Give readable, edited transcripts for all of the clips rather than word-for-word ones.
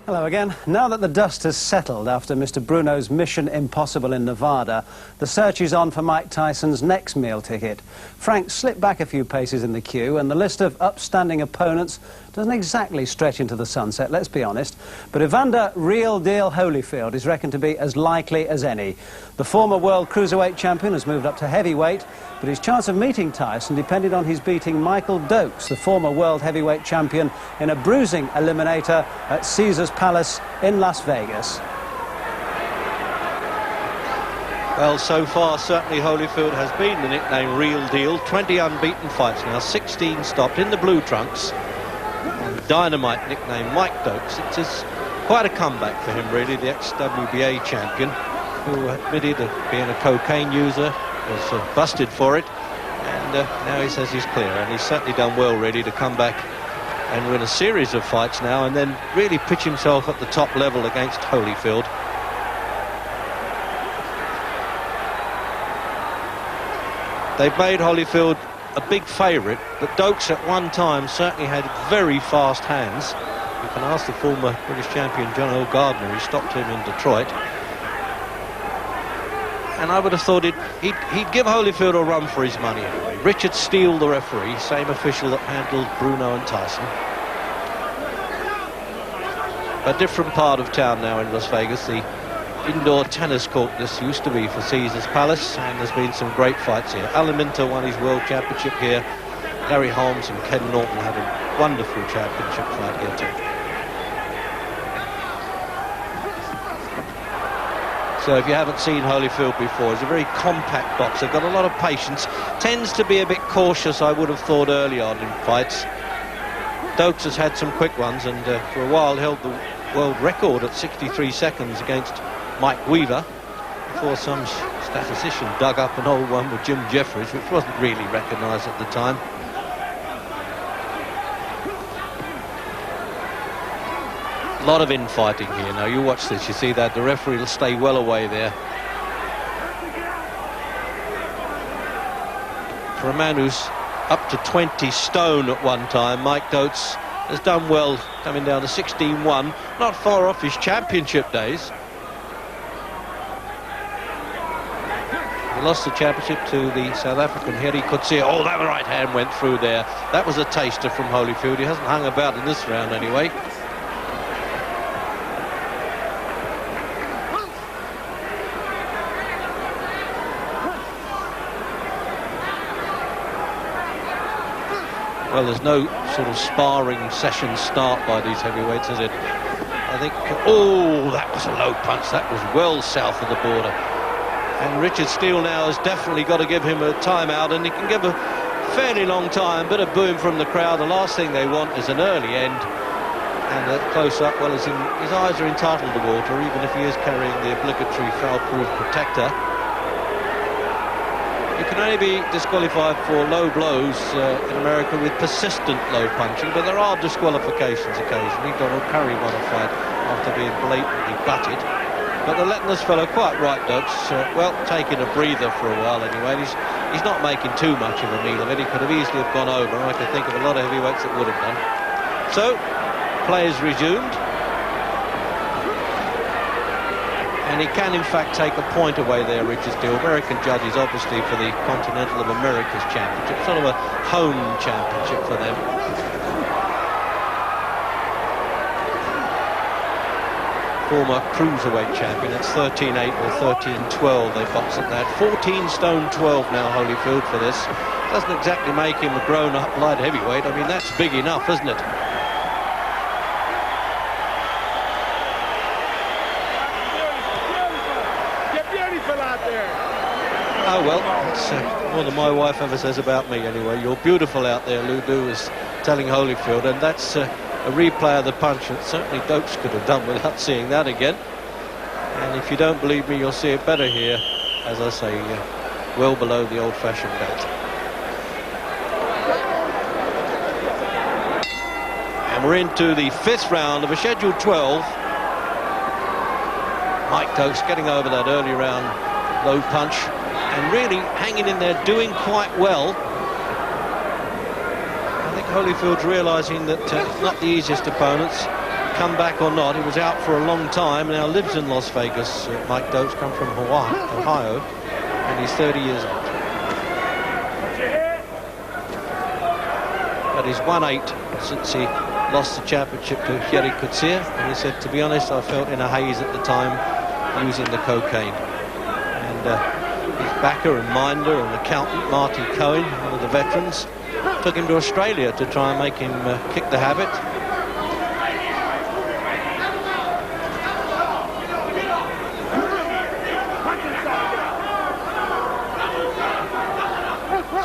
Hello again. Now that the dust has settled after Mr. Bruno's Mission Impossible in Nevada, the search is on for Mike Tyson's next meal ticket. Frank slipped back a few paces in the queue, and the list of upstanding opponents doesn't exactly stretch into the sunset, let's be honest. But Evander Real Deal Holyfield is reckoned to be as likely as any. The former world cruiserweight champion has moved up to heavyweight, but his chance of meeting Tyson depended on his beating Michael Dokes, the former world heavyweight champion, in a bruising eliminator at Caesars Palace in Las Vegas. Well, so far, certainly Holyfield has been the nickname Real Deal. 20 unbeaten fights now, 16 stopped in the blue trunks. And Dynamite nickname Mike Dokes. It is quite a comeback for him, really, the ex-WBA champion, who admitted being a cocaine user, was busted for it, and now he says he's clear, and he's certainly done well, really, to come back and win a series of fights now, and then really pitch himself at the top level against Holyfield. They've made Holyfield a big favourite, but Dokes at one time certainly had very fast hands. You can ask the former British champion John L. Gardner, who stopped him in Detroit. And I would have thought he'd give Holyfield a run for his money anyway. Richard Steele, the referee, same official that handled Bruno and Tyson. A different part of town now in Las Vegas. The indoor tennis court this used to be for Caesars Palace, and there's been some great fights here. Alan Minter won his world championship here. Gary Holmes and Ken Norton had a wonderful championship fight here too. So if you haven't seen Holyfield before, he's a very compact boxer, got a lot of patience, tends to be a bit cautious, I would have thought, early on in fights. Dokes has had some quick ones, and for a while held the world record at 63 seconds against Mike Weaver, before some statistician dug up an old one with Jim Jeffries, which wasn't really recognised at the time. A lot of infighting here now. You watch this, you see that the referee will stay well away there. For a man who's up to 20 stone at one time, Mike Dokes has done well, coming down to 16-1, not far off his championship days. He lost the championship to the South African Heri Kutsia. Oh, that right hand went through there. That was a taster from Holyfield. He hasn't hung about in this round anyway. Well, there's no sort of sparring session start by these heavyweights, is it? I think, oh, that was a low punch. That was well south of the border. And Richard Steele now has definitely got to give him a timeout, and he can give a fairly long time. Bit of booing from the crowd. The last thing they want is an early end. And a close-up, well, his eyes are entitled to water, even if he is carrying the obligatory foul-proof protector. You can only be disqualified for low blows in America with persistent low punching, but there are disqualifications occasionally. Donald Curry won a fight after being blatantly butted. But they're letting this fellow quite right, Dokes. Well, taking a breather for a while anyway. He's not making too much of a meal of it. He could have easily have gone over, and I can think of a lot of heavyweights that would have done. So, play is resumed. And he can, in fact, take a point away there, Richard Steele. American judges, obviously, for the Continental of America's Championship. Sort of a home championship for them. Former cruiserweight champion. It's 13-8 or 13-12 they box at that. 14 stone 12 now, Holyfield, for this. Doesn't exactly make him a grown-up light heavyweight. I mean, that's big enough, isn't it? Oh, well, that's more than my wife ever says about me anyway. You're beautiful out there, Lulu is telling Holyfield, and that's a replay of the punch that certainly Dokes could have done without seeing that again. And if you don't believe me, you'll see it better here, as I say, well below the old-fashioned belt. And we're into the 5th round of a scheduled 12. Mike Dokes getting over that early round low punch and really hanging in there, doing quite well. I think Holyfield's realising that not the easiest opponents. come back or not. He was out for a long time, now lives in Las Vegas. Mike Dokes, come from Ohio, and he's 30 years old. But he's won 8 since he lost the championship to Thierry Coetzee, and he said, to be honest, I felt in a haze at the time using the cocaine. And his backer and minder and accountant, Marty Cohen, one of the veterans, took him to Australia to try and make him kick the habit.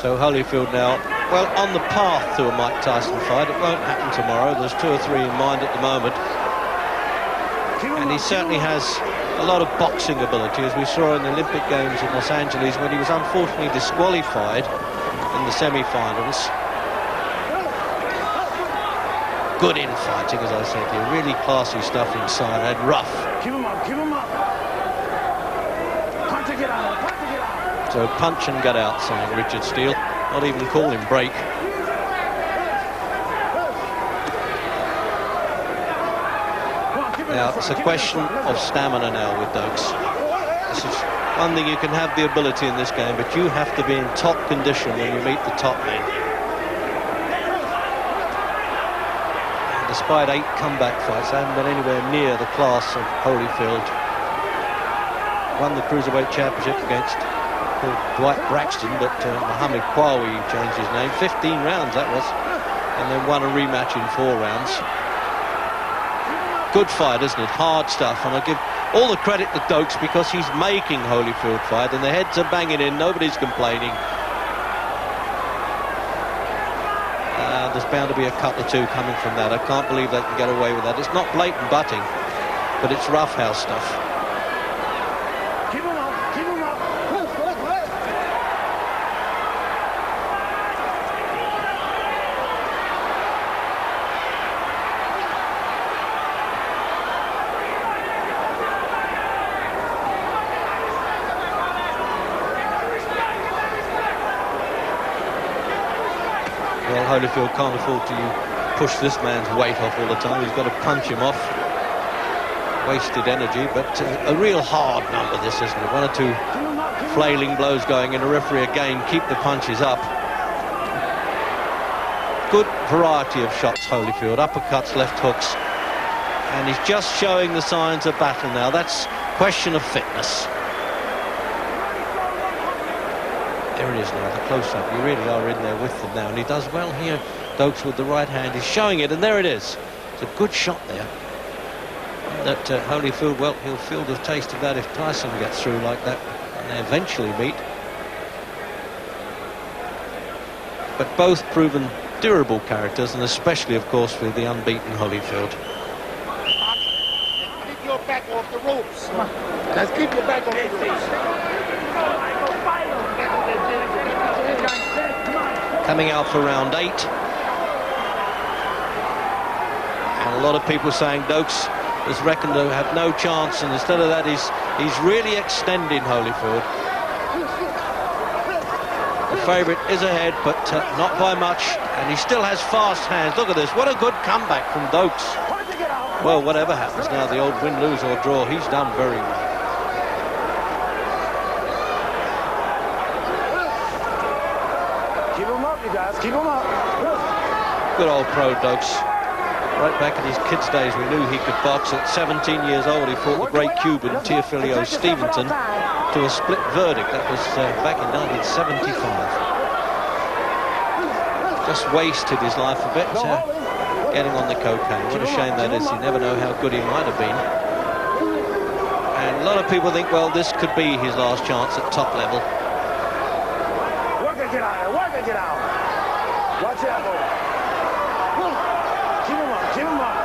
So Holyfield now, well, on the path to a Mike Tyson fight. It won't happen tomorrow. There's 2 or 3 in mind at the moment. And he certainly has a lot of boxing ability, as we saw in the Olympic Games in Los Angeles when he was unfortunately disqualified in the semi-finals. Good infighting, as I said here. Really classy stuff inside and rough. Keep him up, keep him up. Punch and get out, punch and get out. So punch and get out, saying Richard Steele. Not even call him break. Now, it's a question of stamina now with Dokes. This is one thing, you can have the ability in this game, but you have to be in top condition when you meet the top men. And despite 8 comeback fights, I haven't been anywhere near the class of Holyfield. Won the Cruiserweight Championship against Dwight Braxton, but Mohamed Kwawi changed his name. 15 rounds that was, and then won a rematch in 4 rounds. Good fight, isn't it? Hard stuff, and I give all the credit to Dokes because he's making Holyfield fight, and the heads are banging in, nobody's complaining. There's bound to be a cut or 2 coming from that. I can't believe they can get away with that. It's not blatant butting, but it's roughhouse stuff. Keep him up, keep him up. Well, Holyfield can't afford to push this man's weight off all the time. He's got to punch him off. Wasted energy, but a real hard number this, isn't it? 1 or 2 flailing blows going, and a referee again keep the punches up. Good variety of shots, Holyfield. Uppercuts, left hooks. And he's just showing the signs of battle now. That's question of fitness. There it is now, the close-up. You really are in there with them now, and he does well here. Dokes with the right hand, he's showing it, and there it is. It's a good shot there. That Holyfield, well, he'll feel the taste of that if Tyson gets through like that, and they eventually meet. But both proven durable characters, and especially, of course, with the unbeaten Holyfield. Keep your back off the ropes. Let's keep your back off the ropes. Coming out for round 8. And a lot of people saying Dokes is reckoned to have no chance, and instead of that he's really extending Holyfield. The favourite is ahead, but not by much, and he still has fast hands. Look at this, what a good comeback from Dokes. Well, whatever happens now, the old win, lose or draw, he's done very well. Keep him up, you guys, keep him up. Good old pro Dokes. Right back in his kids' days, we knew he could box. At 17 years old, he fought the great Cuban Teofilio Stevenson to a split verdict. That was back in 1975. Just wasted his life a bit, getting on the cocaine. What a shame that is. You never know how good he might have been. And a lot of people think, well, this could be his last chance at top level. Work it, get out, work it, get out. Watch out, boy. Keep him up, keep him up.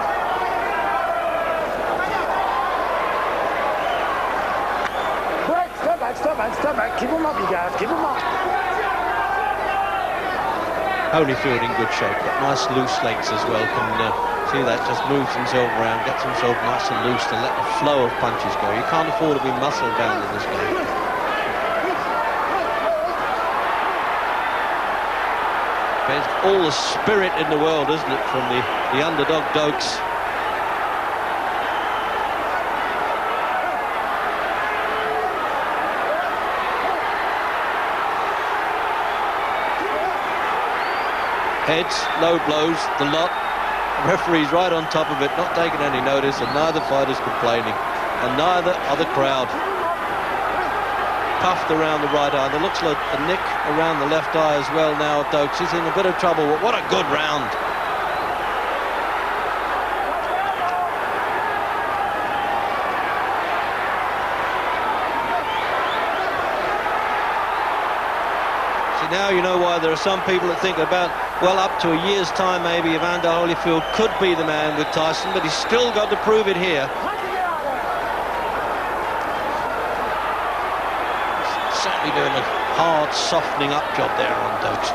Break, step back, step back, step back. Keep him up, you guys, keep him up. Holyfield in good shape, got nice loose legs as well. Can see that, just moves himself around, gets himself nice and loose to let the flow of punches go. You can't afford to be muscle bound in this game. There's all the spirit in the world, isn't it, from the underdog Dokes. Heads, low blows, the lot. The referee's right on top of it, not taking any notice, and neither fighter's complaining, and neither are the crowd. Puffed around the right eye. There looks like a nick around the left eye as well now. Dokes is in a bit of trouble. What a good round. Now you know why there are some people that think about, well, up to a year's time maybe Evander Holyfield could be the man with Tyson, but he's still got to prove it here. He's certainly doing a hard softening up job there on Dokes.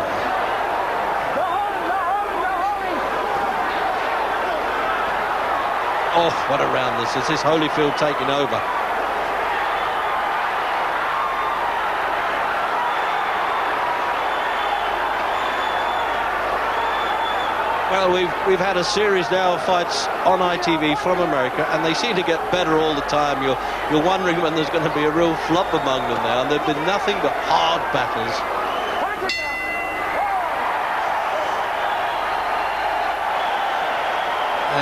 Oh, what a round this is. This Holyfield taking over. Well, we've had a series now of fights on ITV from America, and they seem to get better all the time. You're wondering when there's going to be a real flop among them now, and there've been nothing but hard battles.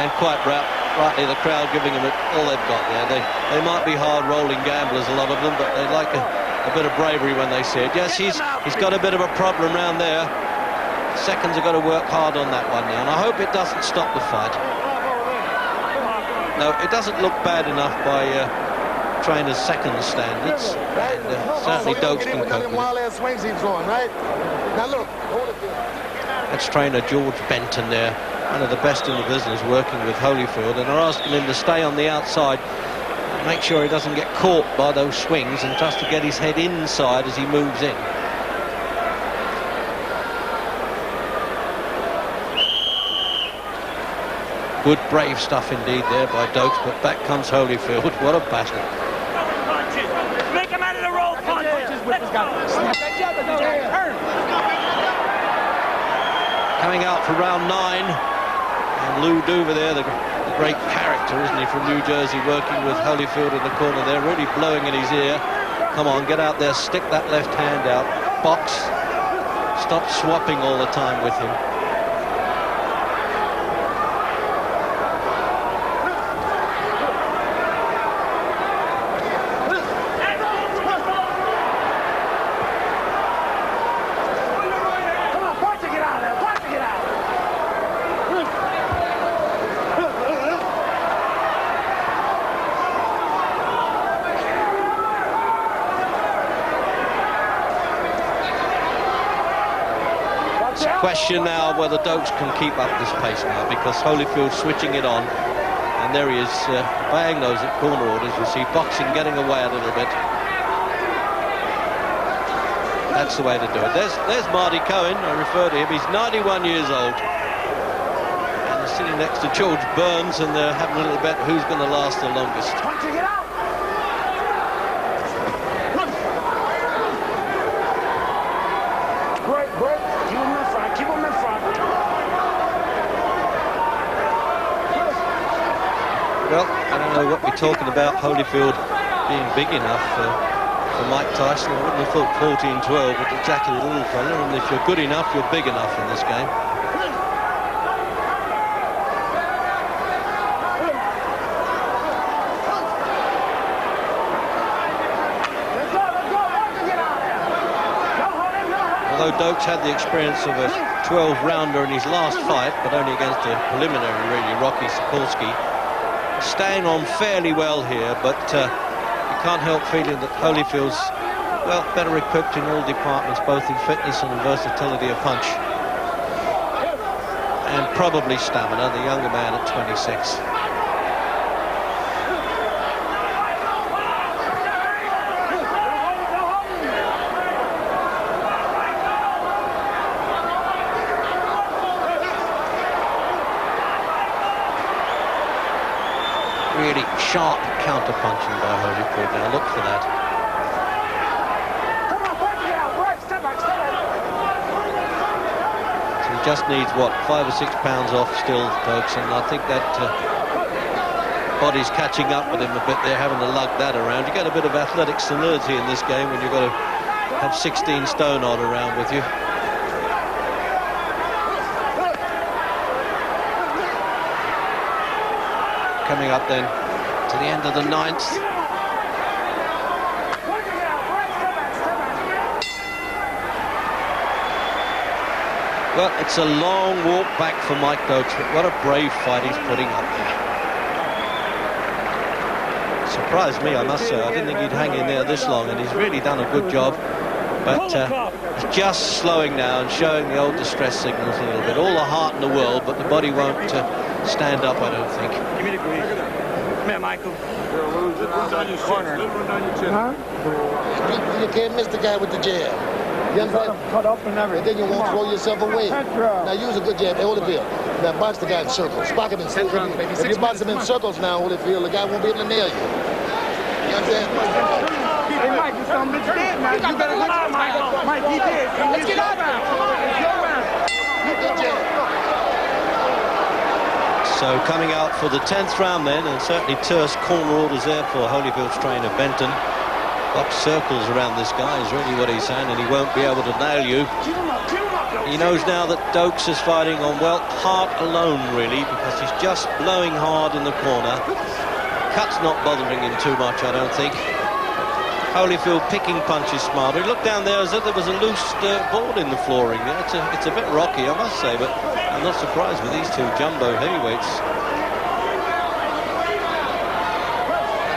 And quite rightly, the crowd giving them all they've got there. They might be hard rolling gamblers, a lot of them, but they like a bit of bravery when they see it. Yes, he's got a bit of a problem round there. Seconds have got to work hard on that one now, and I hope it doesn't stop the fight. No, it doesn't look bad enough by trainers' second standards, and certainly Dokes can cope with it. That's trainer George Benton there, one of the best in the business, working with Holyfield, and are asking him to stay on the outside, make sure he doesn't get caught by those swings, and just to get his head inside as he moves in. Good, brave stuff indeed there by Dokes, but back comes Holyfield. What a battle. Make him out of the roll punch. Coming out for round 9. And Lou Duver there, the great character, isn't he, from New Jersey, working with Holyfield in the corner there, really blowing in his ear. Come on, get out there, stick that left hand out, box. Stop swapping all the time with him. Question now whether Dokes can keep up this pace now, because Holyfield's switching it on, and there he is obeying those corner orders. You see boxing getting away a little bit. That's the way to do it. There's Marty Cohen. I refer to him. He's 91 years old, and he's sitting next to George Burns, and they're having a little bet who's going to last the longest. Well, I don't know what we're talking about, Holyfield being big enough for Mike Tyson. I wouldn't have thought 14-12, but exactly the little fella, and if you're good enough, you're big enough in this game. Although Dokes had the experience of a 12-rounder in his last fight, but only against a preliminary, really, Rocky Sikorski, staying on fairly well here, but you can't help feeling that Holyfield's, well, better equipped in all departments, both in fitness and versatility of punch. And probably stamina, the younger man at 26. Really sharp counter-punching by Holyfield now. Look for that. So he just needs, what, 5 or 6 pounds off still, Dokes, and I think that body's catching up with him a bit. They're having to lug that around. You get a bit of athletic senility in this game when you've got to have 16 stone odd around with you. coming up then to the end of the 9th. Well, it's a long walk back for Mike Dokes, but what a brave fight he's putting up there. Surprised me, I must say. I didn't think he'd hang in there this long, and he's really done a good job. But he's just slowing now and showing the old distress signals a little bit. All the heart in the world, but the body won't stand up, I don't think. Give me the grease. Come here, Michael. Huh? You can't miss the guy with the jab. You understand? Cut up and everything. And then you won't throw yourself away. Now use a good jab. Hey, Holyfield. Now box the guy in circles. Spot him in circles. If you box him in circles now, Holyfield, the guy won't be able to nail you. You understand? Hey, Mike, you some bitch dead now. You better look out, Mike. Mike, he dead. Let's get out now. It's your round. Good jab. So coming out for the 10th round then, and certainly terse corner orders there for Holyfield's trainer Benton. Box circles around this guy is really what he's saying, and he won't be able to nail you. He knows now that Dokes is fighting on, well, heart alone really, because he's just blowing hard in the corner. Cut's not bothering him too much, I don't think. Holyfield picking punches smarter. Look down there as if there was a loose board in the flooring there. It's a bit rocky, I must say, but I'm not surprised with these two jumbo heavyweights.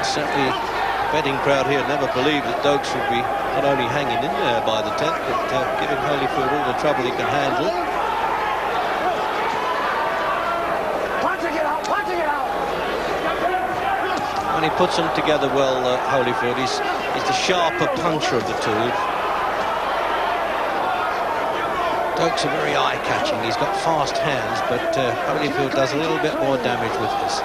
Certainly betting crowd here never believed that Dokes would be not only hanging in there by the 10th, but giving Holyfield all the trouble he can handle. Punching it out, punching it out. When he puts them together well, Holyfield, he's the sharper puncher of the two. Dokes are very eye-catching. He's got fast hands, but Holyfield does a little bit more damage with this.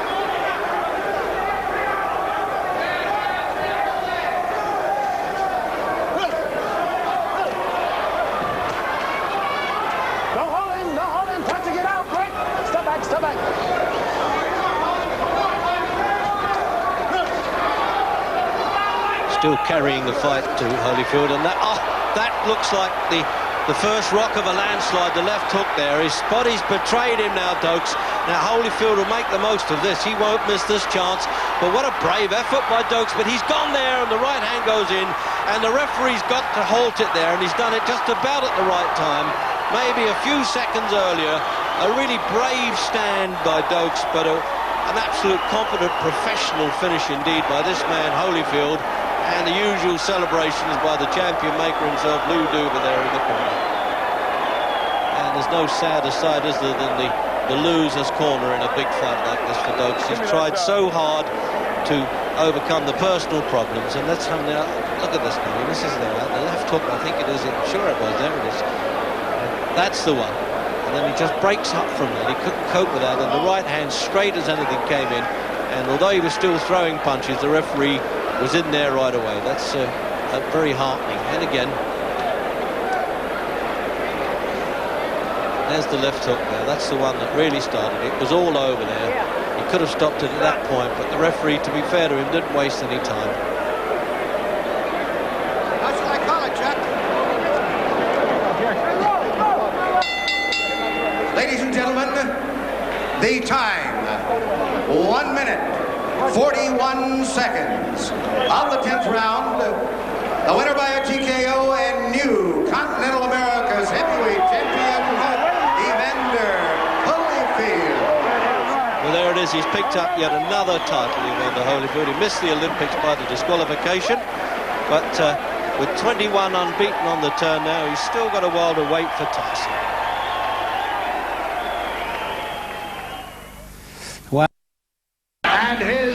Still carrying the fight to Holyfield, and that looks like the first rock of a landslide. The left hook there. His body's betrayed him now, Dokes. Now Holyfield will make the most of this. He won't miss this chance. But what a brave effort by Dokes. But he's gone there, and the right hand goes in, and the referee's got to halt it there, and he's done it just about at the right time. Maybe a few seconds earlier. A really brave stand by Dokes, but an absolute confident professional finish indeed by this man, Holyfield. And the usual celebrations by the champion maker himself, Lou Duva, there in the corner. And there's no sadder sight, is there, than the loser's corner in a big fight like this for Dokes. He's tried so hard to overcome the personal problems. And let's have now, look at this now. This is the left hook, I think it is. I'm sure it was. There it is. That's the one. And then he just breaks up from that. He couldn't cope with that. And the right hand, straight as anything, came in. And although he was still throwing punches, the referee was in there right away. That's very heartening. And again, there's the left hook there. That's the one that really started it. It was all over there. He could have stopped it at that point, but the referee, to be fair to him, didn't waste any time. That's what I call it, Chuck. Ladies and gentlemen, the time, 1 minute, 41 seconds of the 10th round. The winner by a TKO and new Continental America's heavyweight champion, Evander Holyfield. Well, there it is. He's picked up yet another title, Evander Holyfield. He missed the Olympics by the disqualification, but with 21 unbeaten on the turn now, he's still got a while to wait for Tyson.